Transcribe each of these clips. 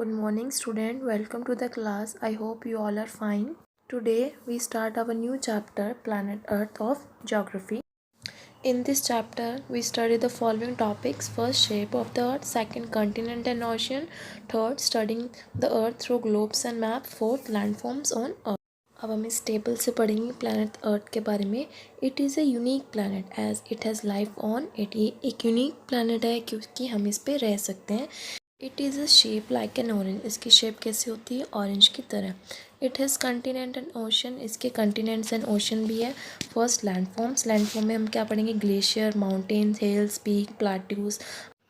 Good morning student, welcome to the class. I hope you all are fine. Today we start our new chapter Planet Earth of Geography. In this chapter we study the following topics. First, shape of the earth. Second, continent and ocean. Third, studying the earth through globes and map. Fourth, landforms on earth. अब हम इस table से पढ़ेंगे planet earth के बारे में. It is a unique planet as it has life on it. ये एक यूनिक प्लैनेट है क्योंकि हम इस पे रह सकते हैं. It is a shape like an orange. इसकी शेप कैसी होती है? ऑरेंज की तरह. It has continent and ocean. इसके कंटिनेंट्स एंड ओशन भी है. First, landforms. लैंडफॉर्म में हम क्या पढ़ेंगे? Glacier, mountains, hills, peak, plateaus,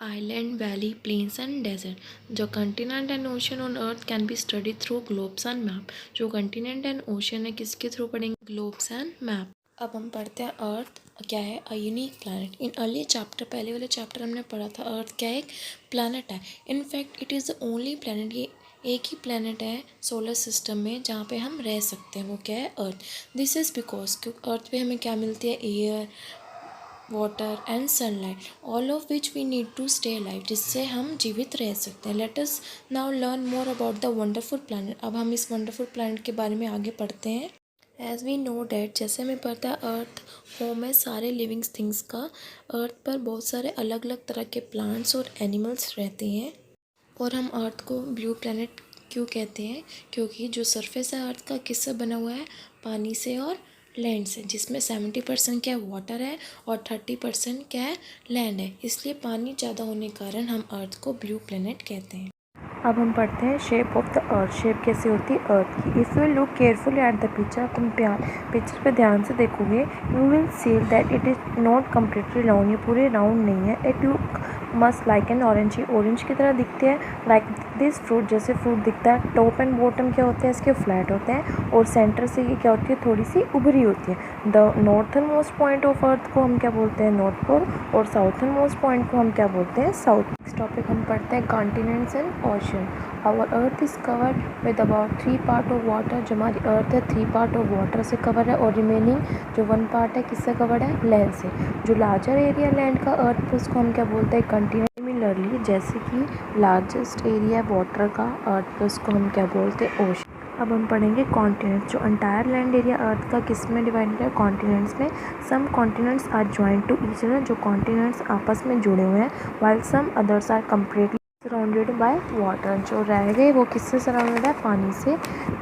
island, valley, plains and desert. जो continent and ocean on earth can be studied through globes and map. जो continent and ocean है किसके थ्रू पढ़ेंगे? globes and map. अब हम पढ़ते हैं अर्थ क्या है? A unique planet. In early chapter, पहले वाले चैप्टर हमने पढ़ा था अर्थ क्या है? एक प्लानट है. In fact it is the only planet, ये एक ही प्लानट है सोलर सिस्टम में जहाँ पे हम रह सकते हैं. वो क्या है? अर्थ. दिस इज़ बिकॉज क्योंकि अर्थ पे हमें क्या मिलती है? Air, water and sunlight, all of which we need to stay alive, जिससे हम जीवित रह सकते हैं. Let us now learn more about the wonderful planet. अब हम इस वंडरफुल प्लानट के बारे में आगे पढ़ते हैं. एज वी नो डैट, जैसे हमें पता है अर्थ होम है सारे लिविंग थिंग्स का. अर्थ पर बहुत सारे अलग अलग तरह के प्लांट्स और एनिमल्स रहते हैं. और हम अर्थ को ब्लू प्लानट क्यों कहते हैं? क्योंकि जो सरफेस है अर्थ का किससे बना हुआ है? पानी से और लैंड से, जिसमें 70% क्या है? वाटर है और 30% क्या है? लैंड है. इसलिए पानी ज़्यादा होने के कारण हम अर्थ को ब्लू प्लेनेट कहते हैं. अब हम पढ़ते हैं shape of the earth. Shape कैसी होती है अर्थ की? If you look carefully at the picture, तुम पिक्चर पे ध्यान से देखोगे, you will see that it is not completely round. ये पूरे राउंड नहीं है. It look must like an orange. ये ऑरेंज की तरह दिखते हैं. लाइक दिस फ्रूट, जैसे फ्रूट दिखता है. टॉप एंड बॉटम क्या होते हैं इसके? फ्लैट होते हैं. और सेंटर से ये क्या होती है? थोड़ी सी उभरी होती है. The northern most point of earth को हम क्या बोलते हैं? North pole. और साउथन मोस्ट पॉइंट को हम क्या बोलते हैं? साउथ. नेक्स्ट टॉपिक हम पढ़ते हैं continents and ocean. Our earth is covered with about 3 part of water. जो हमारी अर्थ है 3 पार्ट ऑफ वाटर से कवर है और रिमेनिंग जो 1 पार्ट है किससे कवर्ड है? लैंड से. जो लार्जर एरिया लैंड का अर्थ पर उसको हम क्या बोलते हैं? कंटिनेंट. सिमिलरली जैसे कि लार्जेस्ट एरिया वाटर का अर्थ पर उसको हम क्या बोलते हैं? ओशन. अब हम पढ़ेंगे कॉन्टिनेंट्स. जो अंटायर लैंड एरिया अर्थ का किस में डिवाइडेड है? कॉन्टिनेंट्स में. Some continents are joint to each other. जो कॉन्टिनेंट्स आपस में जुड़े हुए हैं. While some others are completely surrounded by water. जो रह गए वो किससे सराउंडेड है? पानी से.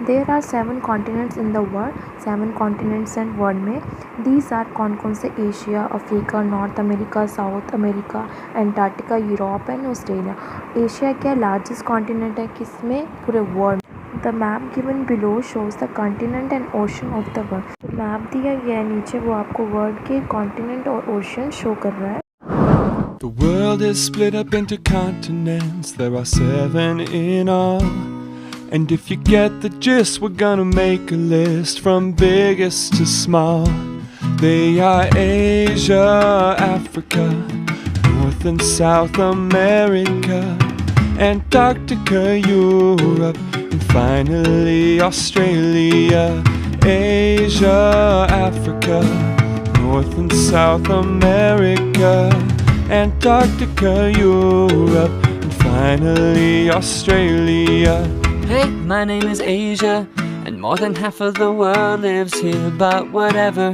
There are 7 continents in the world. 7 continents and world में. दीज आर कौन से? Asia, Africa, North America, South America, Antarctica, Europe and Australia. Asia क्या लार्जेस्ट कॉन्टिनेंट है किसमें? पूरे world. The map given below shows the continent and ocean of the world. Map दिया गया है नीचे, वो आपको वर्ल्ड के कॉन्टिनेंट और ओशन शो कर रहा है. The world is split up into continents, there are 7 in all. And if you get the gist, we're gonna make a list from biggest to small. They are Asia, Africa, North and South America, Antarctica, Europe, and finally Australia. Asia, Africa, North and South America, Antarctica, Europe, and finally Australia. Hey, my name is Asia, and more than half of the world lives here, but whatever.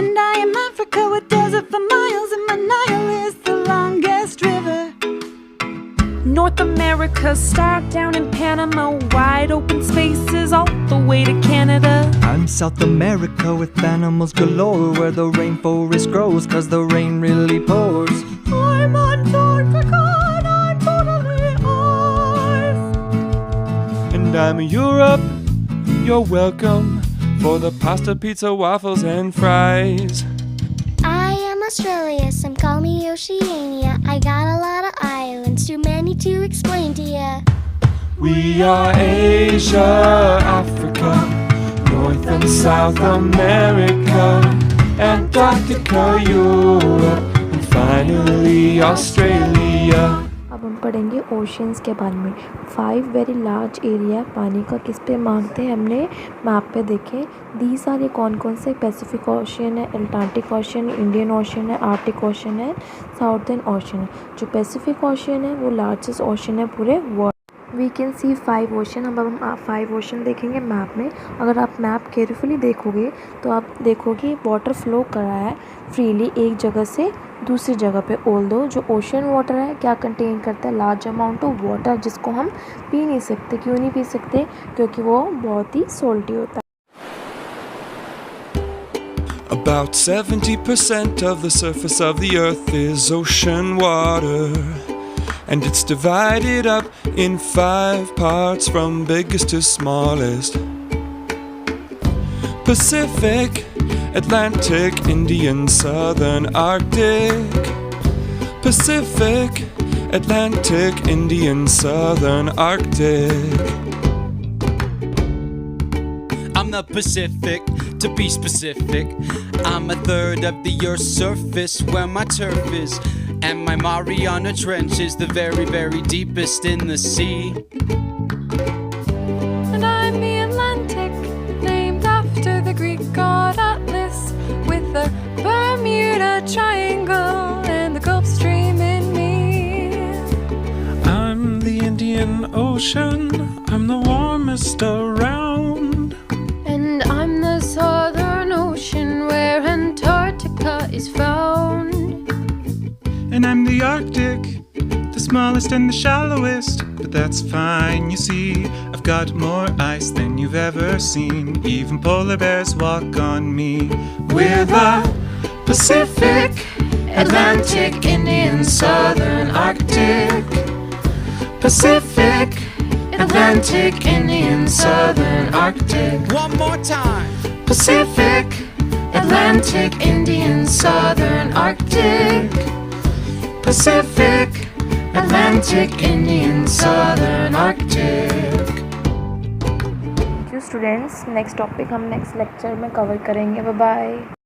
And I am Africa with desert for miles, and my Nile is the longest river. North America, start down in Panama, wide open spaces all the way to Canada. I'm South America with animals galore, where the rainforest grows, 'cause the rain really pours. I'm Antarctica, and I'm totally ours. And I'm Europe, you're welcome for the pasta, pizza, waffles, and fries. I am Australia, some call me Oceania. I got a lot of islands, too many to explain to ya. We are Asia, Africa, North and South America, Antarctica, Europe, and finally Australia. अब हम पढ़ेंगे oceans के बारे में. 5 very large area पानी का किस पे मांगते हैं? हमने मैप पे देखें. दीज आर ये कौन से? पैसिफिक ओशन है, अटलांटिक ओशन, इंडियन ओशन है, आर्टिक ओशन है, साउथर्न ओशन है. जो पैसिफिक ओशन है वो लार्जेस्ट ओशन है पूरे world. We can see 5 ocean. अब हम 5 ओशन देखेंगे मैप में। अगर आप मैप केयरफुली देखोगे तो आप देखोगे वाटर फ्लो कर रहा है फ्रीली एक जगह से दूसरी जगह पे। ऑल्दो जो ओशन वाटर है क्या कंटेन करता है, लार्ज अमाउंट ऑफ वाटर, जिसको हम पी नहीं सकते। क्यों नहीं पी सकते? क्योंकि वो बहुत ही सॉल्टी होता है। About 70% of the surface of the earth is ocean water, and it's divided up in 5 parts from biggest to smallest. Pacific, Atlantic, Indian, Southern, Arctic. Pacific, Atlantic, Indian, Southern, Arctic. I'm the Pacific, to be specific. I'm a third of the Earth's surface where my turf is, and my Mariana Trench is the very, very deepest in the sea. And I'm the Atlantic, named after the Greek god Atlas, with the Bermuda Triangle and the Gulf Stream in me. I'm the Indian Ocean, I'm the warmest around. And I'm the Southern Ocean where Antarctica is found. And I'm the Arctic, the smallest and the shallowest. But that's fine, you see, I've got more ice than you've ever seen. Even polar bears walk on me. We're the Pacific, Atlantic, Indian, Southern, Arctic. Pacific, Atlantic, Indian, Southern, Arctic. One more time. Pacific, Atlantic, Indian, Southern, Arctic. Pacific, Atlantic, Indian, Southern, Arctic. Thank you students. Next topic हम next lecture में cover करेंगे। Bye bye.